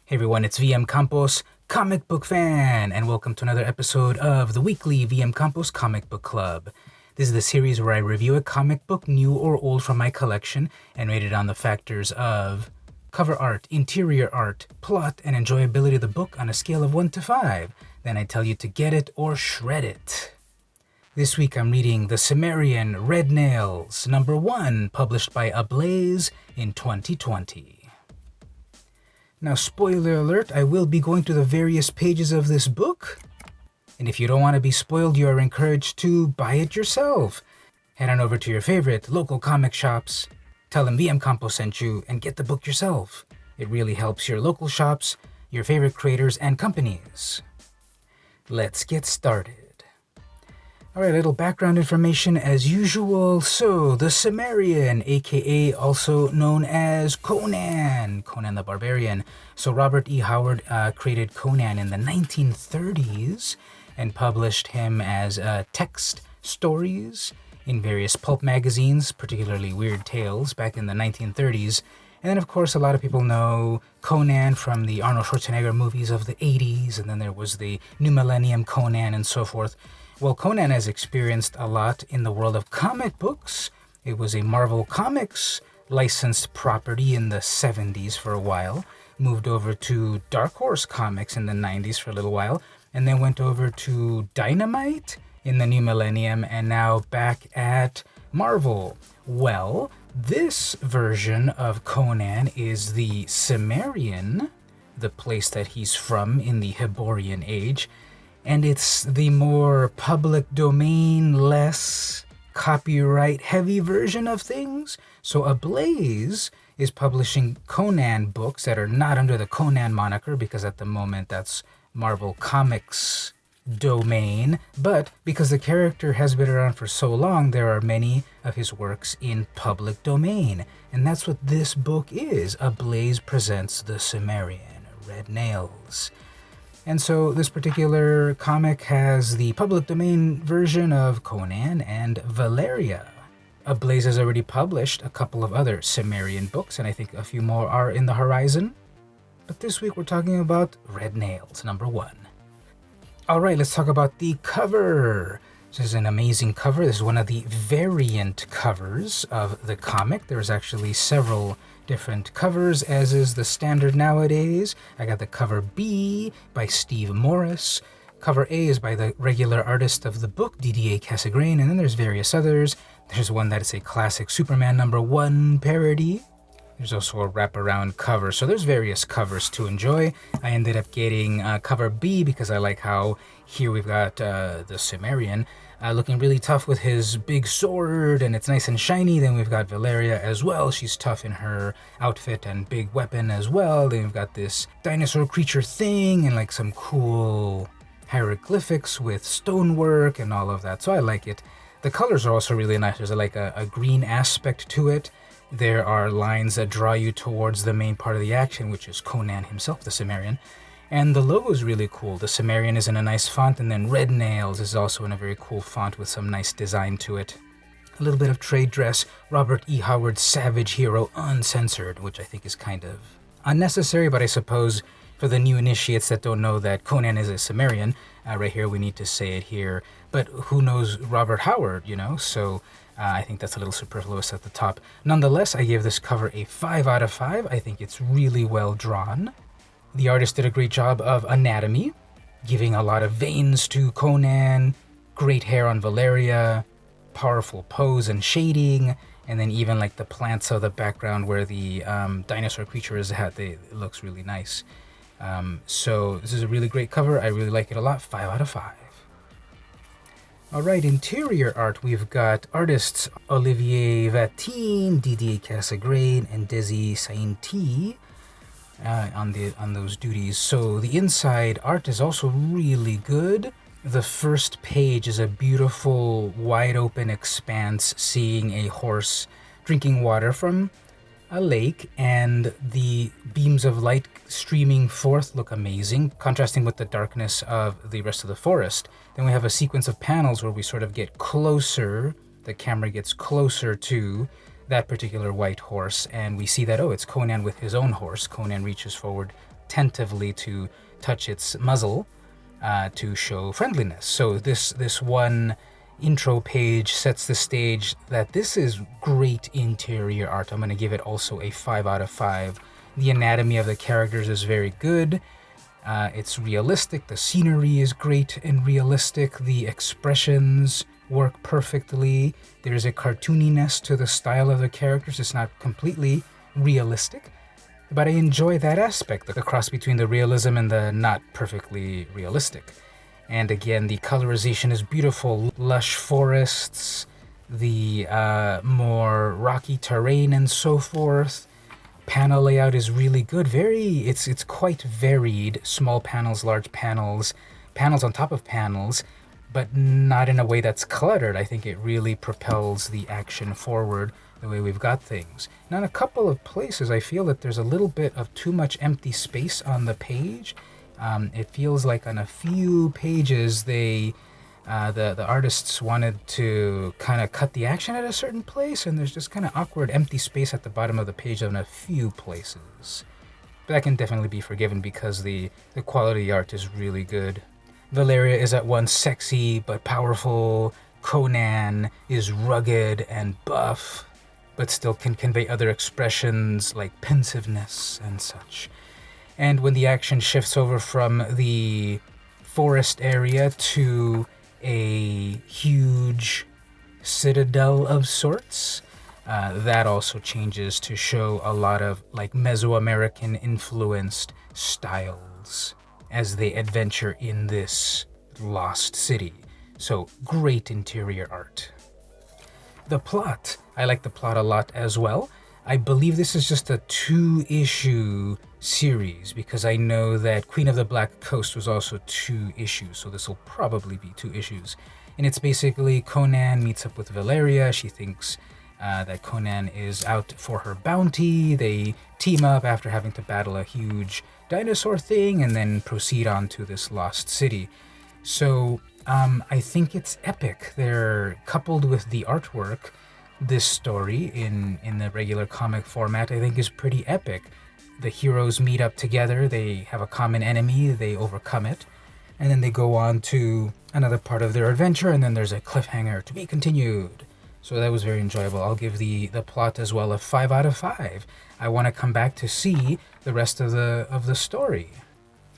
Hey everyone, it's vmcampos, comic book fan, and welcome to another episode of the weekly vmcampos Comic Book Club. This is the series where I review a comic book, new or old, from my collection and rate it on the factors of cover art, interior art, plot, and enjoyability of the book on a scale of 1 to 5. Then I tell you to get it or shred it. This week I'm reading The Cimmerian Red Nails, number 1, published by Ablaze in 2020. Now, spoiler alert, I will be going through the various pages of this book. And if you don't want to be spoiled, you are encouraged to buy it yourself. Head on over to your favorite local comic shops, tell them VM Campo sent you, and get the book yourself. It really helps your local shops, your favorite creators, and companies. Let's get started. Alright, a little background information as usual. So, the Cimmerian, aka also known as Conan the Barbarian. So Robert E. Howard created Conan in the 1930s and published him as text stories in various pulp magazines, particularly Weird Tales, back in the 1930s. And then, of course, a lot of people know Conan from the Arnold Schwarzenegger movies of the 80s, and then there was the New Millennium Conan and so forth. Well, Conan has experienced a lot in the world of comic books. It was a Marvel Comics licensed property in the 70s for a while, moved over to Dark Horse Comics in the 90s for a little while, and then went over to Dynamite in the New Millennium, and now back at Marvel. Well, this version of Conan is the Cimmerian, the place that he's from in the Hyborian Age, and it's the more public domain, less copyright-heavy version of things. So Ablaze is publishing Conan books that are not under the Conan moniker, because at the moment that's Marvel Comics domain, but because the character has been around for so long, there are many of his works in public domain. And that's what this book is. Ablaze presents The Cimmerian, Red Nails. And so this particular comic has the public domain version of Conan and Valeria. Ablaze has already published a couple of other Cimmerian books, and I think a few more are in the horizon. But this week we're talking about Red Nails, number 1. Alright, let's talk about the cover. This is an amazing cover. This is one of the variant covers of the comic. There's actually several different covers, as is the standard nowadays. I got the cover B by Steve Morris. Cover A is by the regular artist of the book, DDA Casagrane, and then there's various others. There's one that is a classic Superman number 1 parody. There's also a wraparound cover, so there's various covers to enjoy. I ended up getting cover B because I like how here we've got the Cimmerian looking really tough with his big sword, and it's nice and shiny. Then we've got Valeria as well. She's tough in her outfit and big weapon as well. Then we've got this dinosaur creature thing and like some cool hieroglyphics with stonework and all of that, so I like it. The colors are also really nice. There's like a green aspect to it. There are lines that draw you towards the main part of the action, which is Conan himself, the Cimmerian. And the logo is really cool. The Cimmerian is in a nice font, and then Red Nails is also in a very cool font with some nice design to it. A little bit of trade dress, Robert E. Howard's Savage Hero Uncensored, which I think is kind of unnecessary, but I suppose for the new initiates that don't know that Conan is a Cimmerian, right here we need to say it here. But who knows Robert Howard, you know? So I think that's a little superfluous at the top. Nonetheless, I gave this cover a 5 out of 5. I think it's really well drawn. The artist did a great job of anatomy, giving a lot of veins to Conan, great hair on Valeria, powerful pose and shading, and then even like the plants of the background where the dinosaur creature is at, it looks really nice. So this is a really great cover. I really like it a lot. 5 out of 5. Alright, interior art, we've got artists Olivier Vatine, Didier Casagrane, and Desi Sainti on those duties. So the inside art is also really good. The first page is a beautiful, wide open expanse, seeing a horse drinking water from a lake, and the beams of light streaming forth look amazing, contrasting with the darkness of the rest of the forest. Then we have a sequence of panels where we sort of get closer, the camera gets closer to that particular white horse, and we see that, oh, it's Conan with his own horse. Conan reaches forward attentively to touch its muzzle to show friendliness. So this one intro page sets the stage that this is great interior art. I'm going to give it also a 5 out of 5. The anatomy of the characters is very good. It's realistic. The scenery is great and realistic. The expressions work perfectly. There's a cartooniness to the style of the characters. It's not completely realistic, but I enjoy that aspect, the cross between the realism and the not perfectly realistic. And again, the colorization is beautiful. Lush forests, the more rocky terrain and so forth. Panel layout is really good. It's quite varied. Small panels, large panels, panels on top of panels, but not in a way that's cluttered. I think it really propels the action forward the way we've got things. Now, in a couple of places, I feel that there's a little bit of too much empty space on the page. It feels like on a few pages, the artists wanted to kind of cut the action at a certain place, and there's just kind of awkward empty space at the bottom of the page in a few places. But that can definitely be forgiven because the quality of the art is really good. Valeria is at once sexy but powerful. Conan is rugged and buff, but still can convey other expressions like pensiveness and such. And when the action shifts over from the forest area to a huge citadel of sorts, that also changes to show a lot of like Mesoamerican influenced styles as they adventure in this lost city. So great interior art. The plot, I like the plot a lot as well. I believe this is just a 2-issue series because I know that Queen of the Black Coast was also 2 issues, so this will probably be 2 issues. And it's basically Conan meets up with Valeria. She thinks that Conan is out for her bounty. They team up after having to battle a huge dinosaur thing and then proceed on to this lost city. So I think it's epic. They're coupled with the artwork. This story in the regular comic format I think is pretty epic. The heroes meet up together, they have a common enemy, they overcome it, and then they go on to another part of their adventure, and then there's a cliffhanger to be continued. So that was very enjoyable. I'll give the plot as well a 5 out of 5. I want to come back to see the rest of the story,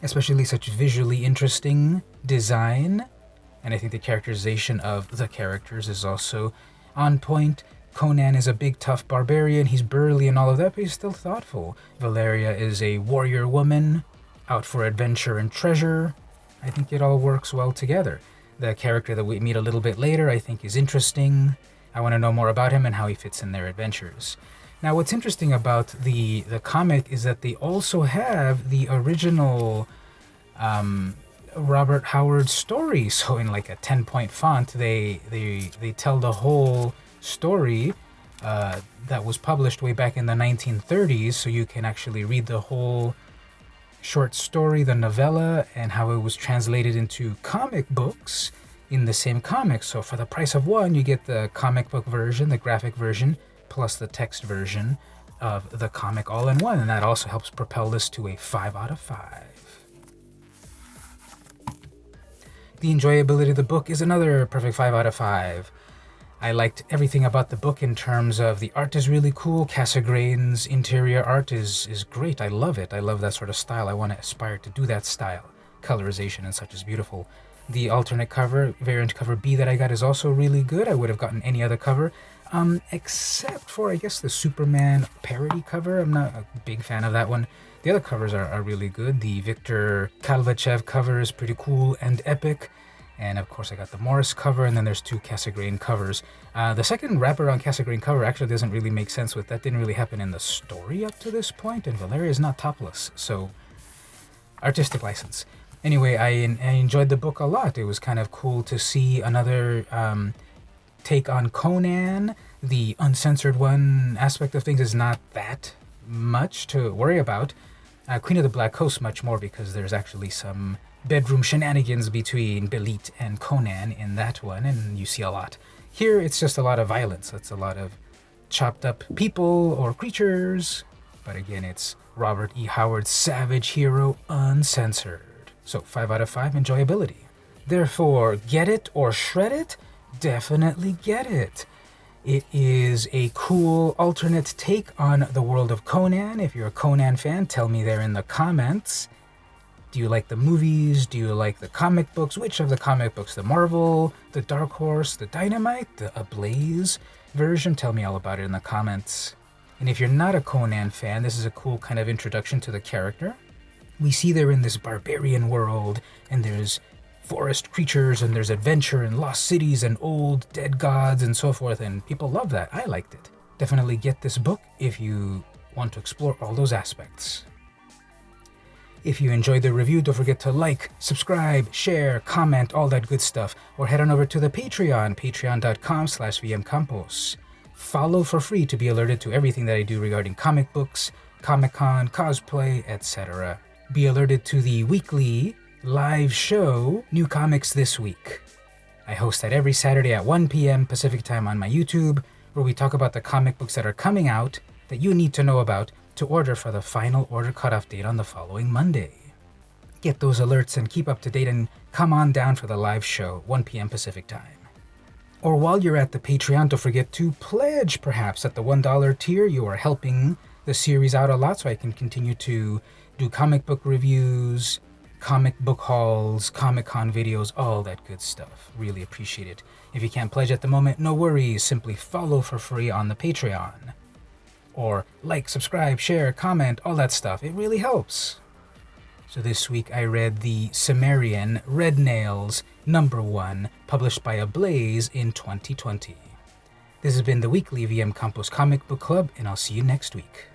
especially such visually interesting design, and I think the characterization of the characters is also on point. Conan is a big, tough barbarian. He's burly and all of that, but he's still thoughtful. Valeria is a warrior woman, out for adventure and treasure. I think it all works well together. The character that we meet a little bit later, I think, is interesting. I want to know more about him and how he fits in their adventures. Now, what's interesting about the comic is that they also have the original Robert Howard story. So in like a 10-point font, they tell the whole story that was published way back in the 1930s, so you can actually read the whole short story, the novella, and how it was translated into comic books in the same comic. So for the price of one, you get the comic book version, the graphic version, plus the text version of the comic all in one, and that also helps propel this to a 5 out of 5. The enjoyability of the book is another perfect 5 out of 5. I liked everything about the book in terms of the art is really cool. Cassegrain's interior art is great. I love it. I love that sort of style. I want to aspire to do that style. Colorization and such is beautiful. The alternate cover, variant cover B that I got is also really good. I would have gotten any other cover, except for, I guess, the Superman parody cover. I'm not a big fan of that one. The other covers are really good. The Victor Kalvachev cover is pretty cool and epic. And of course I got the Morris cover, and then there's 2 Cassegrain covers. The second wraparound Cassegrain cover actually doesn't really make sense with that. Didn't really happen in the story up to this point, and Valeria is not topless, so artistic license. Anyway, I enjoyed the book a lot. It was kind of cool to see another take on Conan. The uncensored one aspect of things is not that much to worry about. Queen of the Black Coast much more, because there's actually some bedroom shenanigans between Belit and Conan in that one, and you see a lot. Here, it's just a lot of violence. It's a lot of chopped up people or creatures, but again, it's Robert E. Howard's savage hero, Uncensored. So 5 out of 5 enjoyability. Therefore, get it or shred it? Definitely get it. It is a cool alternate take on the world of Conan. If you're a Conan fan, tell me there in the comments. Do you like the movies? Do you like the comic books? Which of the comic books? The Marvel, the Dark Horse, the Dynamite, the Ablaze version? Tell me all about it in the comments. And if you're not a Conan fan, this is a cool kind of introduction to the character. We see they're in this barbarian world, and there's forest creatures, and there's adventure, and lost cities, and old dead gods, and so forth, and people love that. I liked it. Definitely get this book if you want to explore all those aspects. If you enjoyed the review, don't forget to like, subscribe, share, comment, all that good stuff, or head on over to the Patreon, patreon.com/vmcampos. Follow for free to be alerted to everything that I do regarding comic books, Comic-Con, cosplay, etc. Be alerted to the weekly live show, New Comics This Week. I host that every Saturday at 1 p.m. Pacific Time on my YouTube, where we talk about the comic books that are coming out that you need to know about to order for the final order cutoff date on the following Monday. Get those alerts and keep up to date and come on down for the live show, 1 p.m. Pacific Time. Or while you're at the Patreon, don't forget to pledge perhaps at the $1 tier. You are helping the series out a lot so I can continue to do comic book reviews, comic book hauls, Comic-Con videos, all that good stuff. Really appreciate it. If you can't pledge at the moment, no worries. Simply follow for free on the Patreon. Or like, subscribe, share, comment, all that stuff. It really helps. So this week I read the Cimmerian Red Nails #1, published by Ablaze in 2020. This has been the weekly VM Campos Comic Book Club, and I'll see you next week.